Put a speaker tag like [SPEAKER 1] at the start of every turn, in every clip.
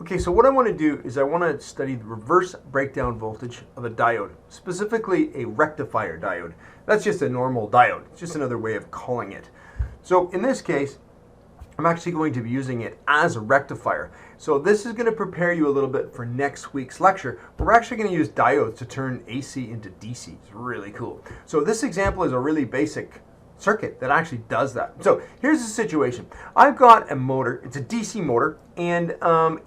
[SPEAKER 1] Okay, so what I want to do is I want to study the reverse breakdown voltage of a diode, specifically a rectifier diode. That's just a normal diode. It's just another way of calling it. So in this case, I'm actually going to be using it as a rectifier. So this is going to prepare you a little bit for next week's lecture. We're actually going to use diodes to turn AC into DC. It's really cool. So this example is a really basic circuit that actually does that. So here's the situation. I've got a motor, it's a DC motor, and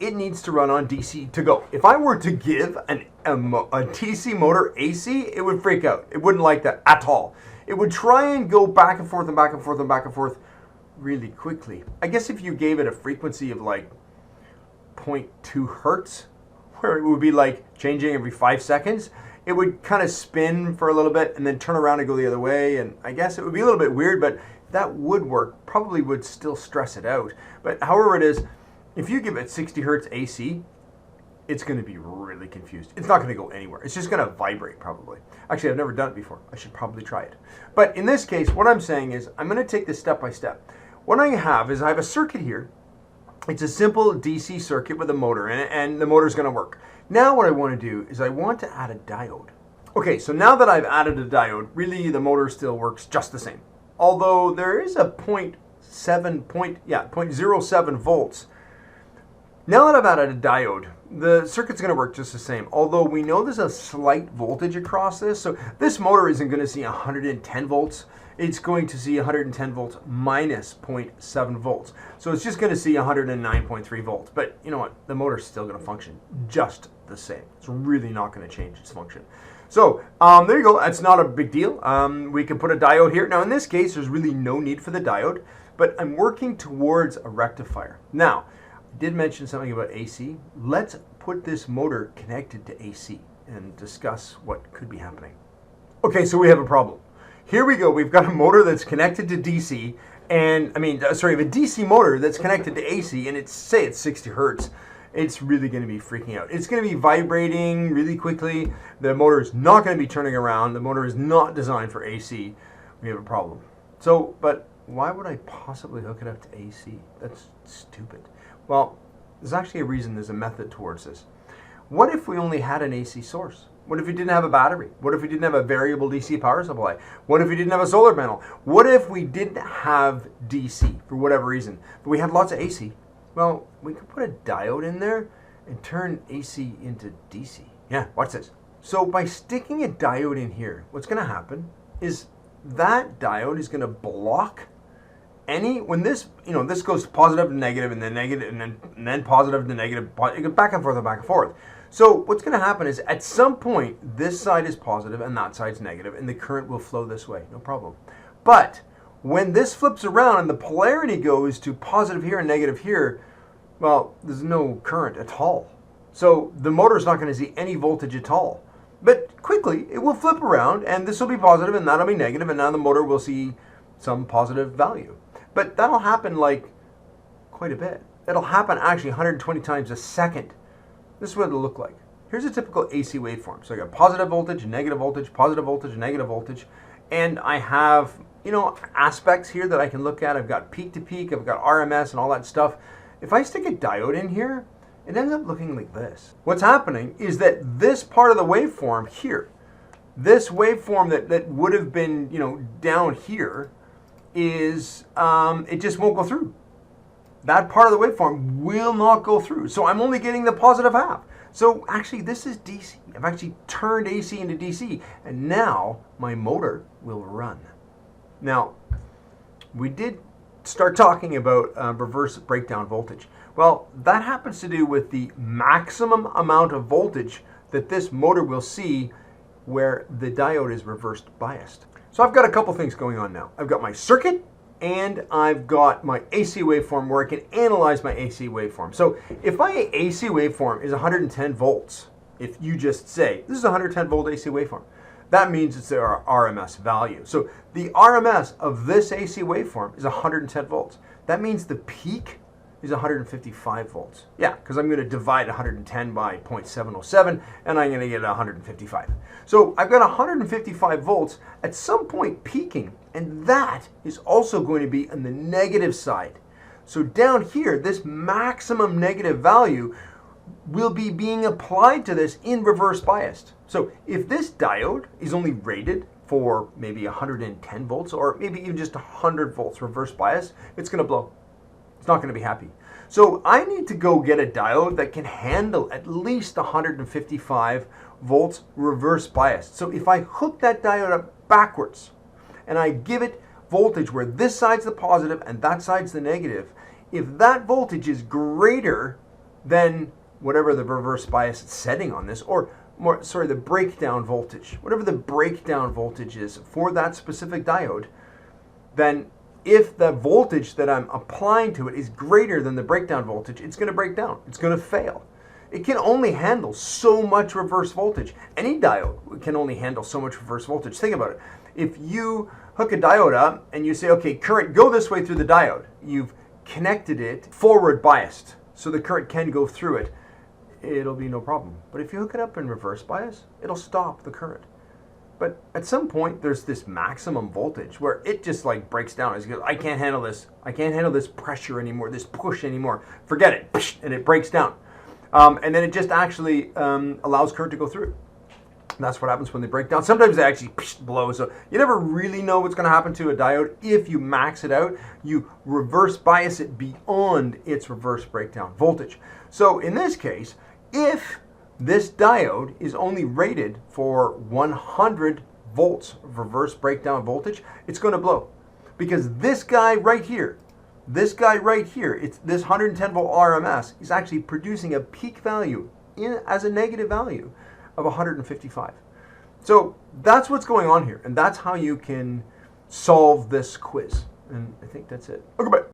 [SPEAKER 1] it needs to run on DC to go. If I were to give a DC motor AC, it would freak out. It wouldn't like that at all. It would try and go back and forth and back and forth and back and forth really quickly. I guess if you gave it a frequency of like 0.2 hertz, where it would be like changing every 5 seconds, it would kind of spin for a little bit and then turn around and go the other way. And I guess it would be a little bit weird, but that would work. Probably would still stress it out. But however it is, if you give it 60 hertz AC, it's going to be really confused. It's not going to go anywhere. It's just going to vibrate probably. Actually, I've never done it before. I should probably try it. But in this case, what I'm saying is I'm going to take this step by step. What I have is I have a circuit here. It's a simple DC circuit with a motor in it, and the motor's going to work. Now what I want to do is I want to add a diode. Okay, so now that I've added a diode, really the motor still works just the same. Although there is a 0.07 volts. Now that I've added a diode, the circuit's going to work just the same. Although we know there's a slight voltage across this, so this motor isn't going to see 110 volts. It's going to see 110 volts minus 0.7 volts. So it's just going to see 109.3 volts. But you know what? The motor's still going to function just the same. It's really not going to change its function. So there you go. That's not a big deal. We can put a diode here. Now in this case, there's really no need for the diode, but I'm working towards a rectifier. Now, I did mention something about AC. Let's put this motor connected to AC and discuss what could be happening. Okay, so we have a problem. Here we go. We've got a motor that's connected to DC, and a DC motor that's connected to AC, and say it's 60 hertz. It's really going to be freaking out. It's going to be vibrating really quickly. The motor is not going to be turning around. The motor is not designed for AC. We have a problem. So, but why would I possibly hook it up to AC? That's stupid. Well, there's actually a reason. There's a method towards this. What if we only had an AC source? What if we didn't have a battery? What if we didn't have a variable DC power supply? What if we didn't have a solar panel? What if we didn't have DC for whatever reason, but we had lots of AC? Well, we could put a diode in there and turn AC into DC. Yeah, watch this. So by sticking a diode in here, what's going to happen is that diode is going to block when this goes positive to negative and then negative and then positive to negative, it goes back and forth and back and forth. So what's going to happen is at some point this side is positive and that side's negative, and the current will flow this way, no problem. But when this flips around and the polarity goes to positive here and negative here, well, there's no current at all. So the motor's not going to see any voltage at all. But quickly it will flip around and this will be positive and that'll be negative, and now the motor will see some positive value. But that'll happen like quite a bit. It'll happen actually 120 times a second. This is what it'll look like. Here's a typical AC waveform. So I got positive voltage, negative voltage, positive voltage, negative voltage. And I have, aspects here that I can look at. I've got peak to peak, I've got RMS and all that stuff. If I stick a diode in here, it ends up looking like this. What's happening is that this part of the waveform here, this waveform that would have been, down here, is, it just won't go through. That part of the waveform will not go through. So I'm only getting the positive half. So actually this is DC. I've actually turned AC into DC, and now my motor will run. Now, we did start talking about reverse breakdown voltage. Well, that happens to do with the maximum amount of voltage that this motor will see where the diode is reversed biased. So I've got a couple things going on now. I've got my circuit, and I've got my AC waveform where I can analyze my AC waveform. So if my AC waveform is 110 volts, if you just say, this is a 110 volt AC waveform, that means it's our RMS value. So the RMS of this AC waveform is 110 volts. That means the peak is 155 volts. Yeah, because I'm going to divide 110 by 0.707, and I'm going to get 155. So I've got 155 volts at some point peaking, and that is also going to be on the negative side. So down here, this maximum negative value will be being applied to this in reverse biased. So if this diode is only rated for maybe 110 volts or maybe even just 100 volts reverse bias, it's going to blow. It's not going to be happy. So I need to go get a diode that can handle at least 155 volts reverse biased. So if I hook that diode up backwards and I give it voltage where this side's the positive and that side's the negative, if that voltage is greater than whatever the reverse bias setting on this, or the breakdown voltage, whatever the breakdown voltage is for that specific diode, then if the voltage that I'm applying to it is greater than the breakdown voltage, it's going to break down. It's going to fail. It can only handle so much reverse voltage. Any diode can only handle so much reverse voltage. Think about it. If you hook a diode up and you say, okay, current, go this way through the diode. You've connected it forward biased, so the current can go through it. It'll be no problem. But if you hook it up in reverse bias, it'll stop the current. But at some point, there's this maximum voltage where it just like breaks down. It goes, I can't handle this. I can't handle this pressure anymore, this push anymore. Forget it. And it breaks down. And then it just actually allows current to go through. That's what happens when they break down. Sometimes they actually blow. So you never really know what's going to happen to a diode. If you max it out, you reverse bias it beyond its reverse breakdown voltage. So in this case, if this diode is only rated for 100 volts reverse breakdown voltage, it's going to blow. Because this guy right here, it's this 110 volt RMS is actually producing a peak value as a negative value of 155. So that's what's going on here, and that's how you can solve this quiz. And I think that's it. Okay, bye.